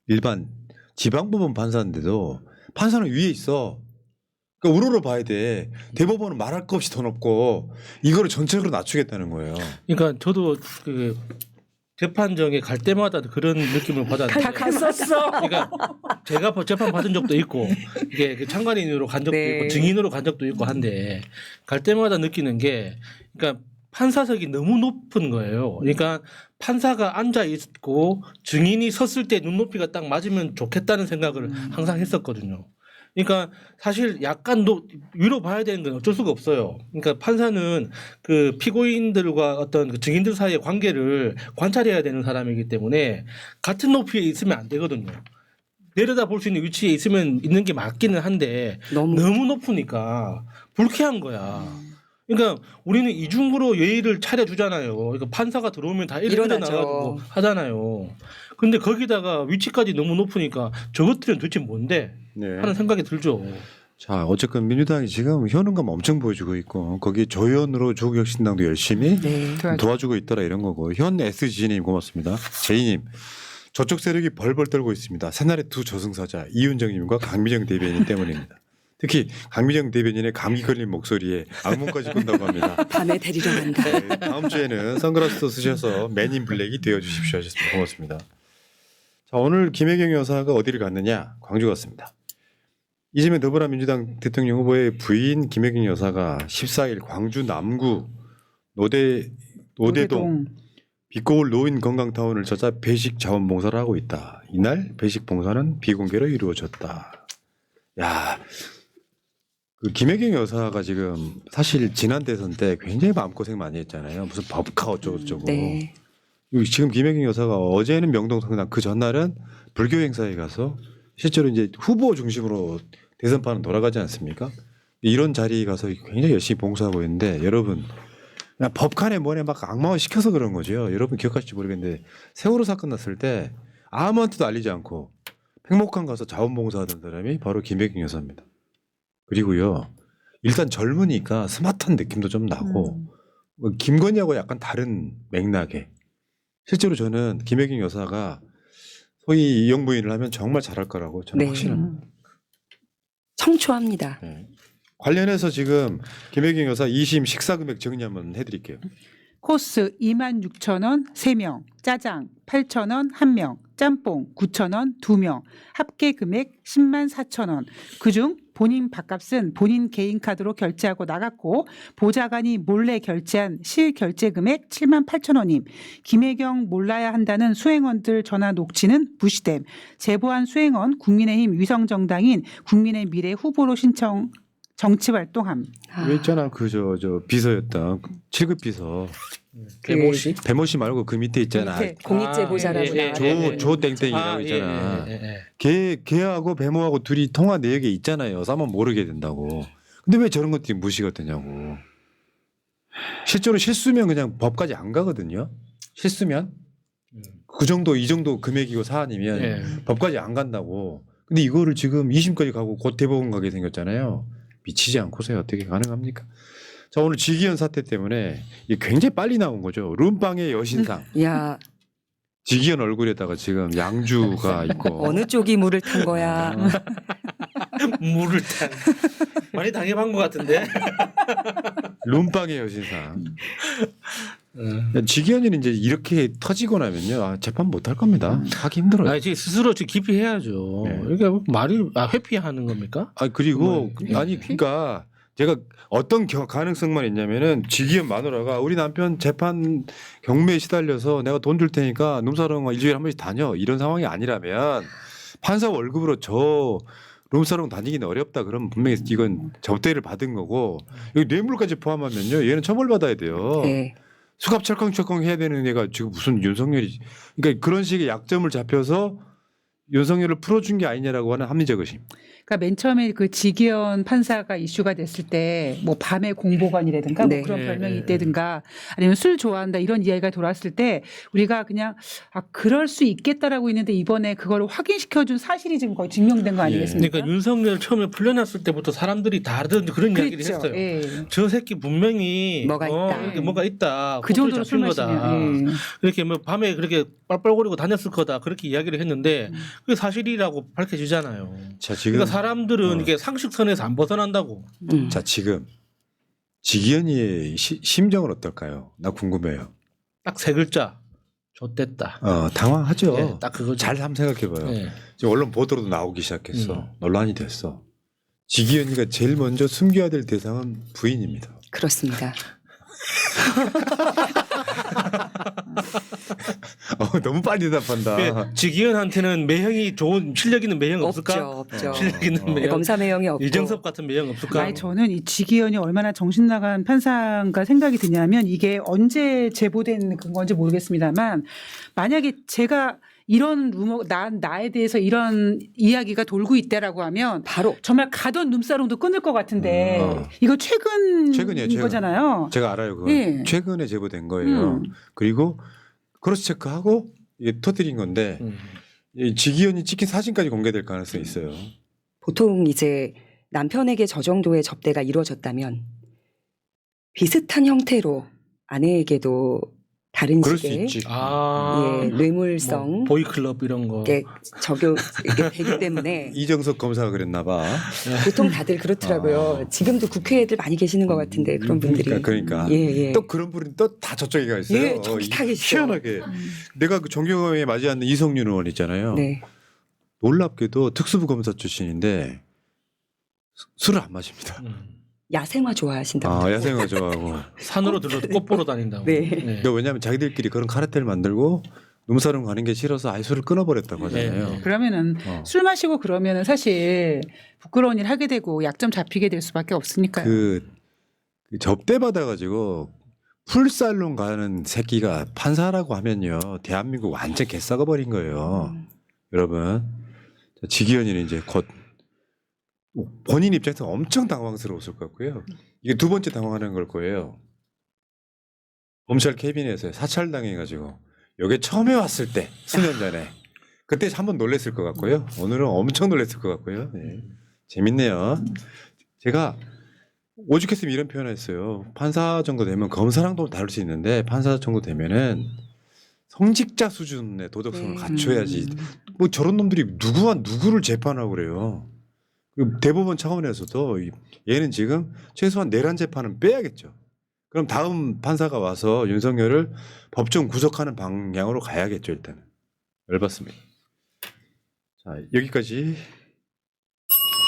일반 지방법원 판사인데도 판사는 위에 있어. 그러니까 우러러 봐야 돼. 대법원은 말할 거 없이 더 높고 이거를 전체적으로 낮추겠다는 거예요. 그러니까 저도 그 재판정에 갈 때마다 그런 느낌을 받았는데. 다 갔었어. 그러니까 제가 재판 받은 적도 있고 이게 그 참관인으로 간 적도 네. 있고 증인으로 간 적도 있고 한데 갈 때마다 느끼는 게 그러니까 판사석이 너무 높은 거예요. 그러니까 판사가 앉아 있고 증인이 섰을 때 눈높이가 딱 맞으면 좋겠다는 생각을 항상 했었거든요. 그러니까 사실 약간 위로 봐야 되는 건 어쩔 수가 없어요. 그러니까 판사는 그 피고인들과 어떤 그 증인들 사이의 관계를 관찰해야 되는 사람이기 때문에 같은 높이에 있으면 안 되거든요. 내려다 볼 수 있는 위치에 있는 게 맞기는 한데 너무 너무 높으니까 불쾌한 거야. 그러니까 우리는 이중으로 예의를 차려주잖아요. 그러니까 판사가 들어오면 다 일어나죠. 일어나가지고 하잖아요. 근데 거기다가 위치까지 너무 높으니까 저것들은 도대체 뭔데 네. 하는 생각이 들죠. 자, 어쨌건 민주당이 지금 효능감 엄청 보여주고 있고 거기에 조연으로 조국혁신당도 열심히 네. 도와주고 있더라 이런 거고 현 SG님 고맙습니다. 제이님 저쪽 세력이 벌벌 떨고 있습니다. 새날의 두 저승사자 이윤정님과 강미정 대변인 때문입니다. 특히 강미정 대변인의 감기 걸린 목소리에 악몽까지 꾼다고 합니다. 밤에 데리러 간다. 네, 다음 주에는 선글라스도 쓰셔서 맨인 블랙이 되어 주십시오 하셨습니다. 고맙습니다. 자, 오늘 김혜경 여사가 어디를 갔느냐? 광주 갔습니다. 이재명 더불어민주당 대통령 후보의 부인 김혜경 여사가 14일 광주 남구 노대동 빛고울 노인 건강타운을 찾아 배식 자원봉사를 하고 있다. 이날 배식 봉사는 비공개로 이루어졌다. 야, 그 김혜경 여사가 지금 사실 지난 대선 때 굉장히 마음고생 많이 했잖아요. 무슨 법카 어쩌고저쩌고. 네. 지금 김혜경 여사가 어제는 명동 성당 그 전날은 불교 행사에 가서 실제로 이제 후보 중심으로 대선판은 돌아가지 않습니까? 이런 자리에 가서 굉장히 열심히 봉사하고 있는데 여러분 그냥 법칸에 뭐래 막 악마화 시켜서 그런 거죠. 여러분 기억하실지 모르겠는데 세월호 사건 났을 때 아무한테도 알리지 않고 팽목항 가서 자원봉사하던 사람이 바로 김혜경 여사입니다. 그리고요 일단 젊으니까 스마트한 느낌도 좀 나고 김건희하고 약간 다른 맥락에 실제로 저는 김혜경 여사가 소위 이영부인을 하면 정말 잘할 거라고 저는 네. 확신합니다. 청초합니다. 네. 관련해서 지금 김혜경 여사 2심 식사 금액 정리 한번 해드릴게요. 코스 26,000원 3명, 짜장 8,000원 1명, 짬뽕 9,000원 2명, 합계 금액 10만 4천원. 그중 본인 밥값은 본인 개인 카드로 결제하고 나갔고 보좌관이 몰래 결제한 실결제 금액 7만 8천원임. 김혜경 몰라야 한다는 수행원들 전화 녹취는 무시됨. 제보한 수행원 국민의힘 위성정당인 국민의 미래 후보로 신청 정치활동함. 왜 있잖아 그 저 비서였던 7급 비서 배모 씨? 배모 씨 말고 그 밑에 있잖아. 밑에. 공익제보자라구나. 조 땡땡이라고 있잖아. 예. 걔하고 배모하고 둘이 통화 내역에 있잖아요. 싸면 모르게 된다고. 근데 왜 저런 것들이 무시가 되냐고. 실제로 실수면 그냥 법까지 안 가거든요. 실수면 그 정도 이 정도 금액이고 사안이면 예. 법까지 안 간다고. 근데 이거를 지금 2심까지 가고 곧 대법원 가게 생겼잖아요. 미치지 않고서야 어떻게 가능합니까? 자, 오늘 지기현 사태 때문에 이게 굉장히 빨리 나온 거죠. 룸빵의 여신상. 야, 지기현 얼굴에다가 지금 양주가 있고. 어느 쪽이 물을 탄 거야. 물을 탄 많이 당해본 것 같은데. 룸빵의 여신상. 지기현이는 이제 이렇게 터지고 나면요 재판 못 할 겁니다. 하기 힘들어요. 아니, 스스로 지금 깊이 해야죠. 네. 그러니까 말이 회피하는 겁니까? 그리고 아니 그러니까 제가 어떤 가능성만 있냐면은 지기현 마누라가 우리 남편 재판 경매에 시달려서 내가 돈 줄 테니까 룸사롱 일주일에 한 번씩 다녀 이런 상황이 아니라면 판사 월급으로 저 룸사롱 다니기는 어렵다. 그러면 분명히 이건 접대를 받은 거고 여기 뇌물까지 포함하면요 얘는 처벌받아야 돼요. 네. 수갑 철컹철컹 해야 되는 애가 지금 무슨 윤석열이 그러니까 그런 식의 약점을 잡혀서 윤석열을 풀어준 게 아니냐라고 하는 합리적 의심. 그러니까 맨 처음에 그 지기현 판사가 이슈가 됐을 때 뭐 밤의 공보관이라든가 네. 뭐 그런 네, 별명이 네, 있다든가 아니면 술 좋아한다 이런 이야기가 돌아왔을 때 우리가 그냥 그럴 수 있겠다라고 했는데 이번에 그걸 확인시켜준 사실이 지금 거의 증명된 거 아니겠습니까? 그러니까 윤석열 처음에 풀려났을 때부터 사람들이 다들 그런 이야기를 그렇죠. 했어요. 예. 저 새끼 분명히 뭐가 있다. 이렇게 뭐가 있다. 그 정도로 잡힌 술 거다. 마시면. 예. 그렇게 뭐 밤에 그렇게 빨빨거리고 다녔을 거다. 그렇게 이야기를 했는데 그게 사실이라고 밝혀지잖아요. 자 지금 그러니까 사람들은 이게 상식선에서 안 벗어난다고. 자 지금 지기현이의 심정은 어떨까요? 나 궁금해요. 딱 세 글자. 좆됐다. 당황하죠. 예, 딱 그거죠. 잘 한번 생각해봐요. 예. 지금 언론 보도로도 나오기 시작했어. 논란이 됐어. 지기현이가 제일 먼저 숨겨야 될 대상은 부인입니다. 그렇습니다. 너무 빨리 대답한다. 지기현한테는 매형이 좋은 실력 있는 매형 없을까? 없죠. 실력 있는 네, 매형. 검사 매형이 없고. 이정섭 같은 매형 없을까? 아니 저는 이 지기현이 얼마나 정신 나간 판사인가 생각이 드냐면 이게 언제 제보된 건지 모르겠습니다만 만약에 제가 이런 루머 나에 대해서 이런 이야기가 돌고 있다라고 하면 바로 정말 가던 눈사롱도 끊을 것 같은데 이거 최근이에요, 최근. 거잖아요. 제가 알아요. 그거. 예. 최근에 제보된 거예요. 그리고 크로스 체크하고 이게 터뜨린 건데 이 지기현이 찍힌 사진까지 공개될 가능성이 있어요. 보통 이제 남편에게 저 정도의 접대가 이루어졌다면 비슷한 형태로 아내에게도 다른 그럴 수 식의 있지. 예, 뇌물성 뭐 보이클럽 이런 거. 게 이게 되기 때문에 이정석 검사가 그랬나 봐. 보통 다들 그렇더라고요. 지금도 국회의들 많이 계시는 것 같은데 그런 분들이. 그러니까. 예, 예. 또 그런 분이 또 다 저쪽에 가 있어요. 예, 저기 다 계시죠. 희한하게. 내가 그 존경에 맞지 않는 이성윤 의원 있잖아요. 네. 놀랍게도 특수부 검사 출신인데 술을 안 마십니다. 야생화 좋아하신다고. 야생화 좋아하고. 산으로 들러도 꽃 보러 다닌다고. 네. 그러니까 왜냐하면 자기들끼리 그런 카르텔을 만들고 룸사롱 가는 게 싫어서 아예 술을 끊어버렸다고 하잖아요. 네. 그러면은 술 마시고 그러면은 사실 부끄러운 일 하게 되고 약점 잡히게 될 수밖에 없으니까요. 그 접대 받아가지고 풀살롱 가는 새끼가 판사라고 하면요 대한민국 완전 개싸가 버린 거예요. 여러분 지기현이는 이제 곧 본인 입장에서 엄청 당황스러웠을 것 같고요. 이게 두 번째 당황하는 걸 거예요. 검찰 캐비넷에 사찰당해가지고 여기 처음에 왔을 때 수년 전에 그때 한번 놀랬을 것 같고요. 오늘은 엄청 놀랬을 것 같고요. 네. 재밌네요. 제가 오죽했으면 이런 표현을 했어요. 판사 정도 되면 검사랑도 다룰 수 있는데 판사 정도 되면은 성직자 수준의 도덕성을 네. 갖춰야지. 뭐 저런 놈들이 누구와 누구를 재판하고 그래요. 대법원 차원에서도 얘는 지금 최소한 내란 재판은 빼야겠죠. 그럼 다음 판사가 와서 윤석열을 법정 구속하는 방향으로 가야겠죠. 일단은. 열받습니다. 자 여기까지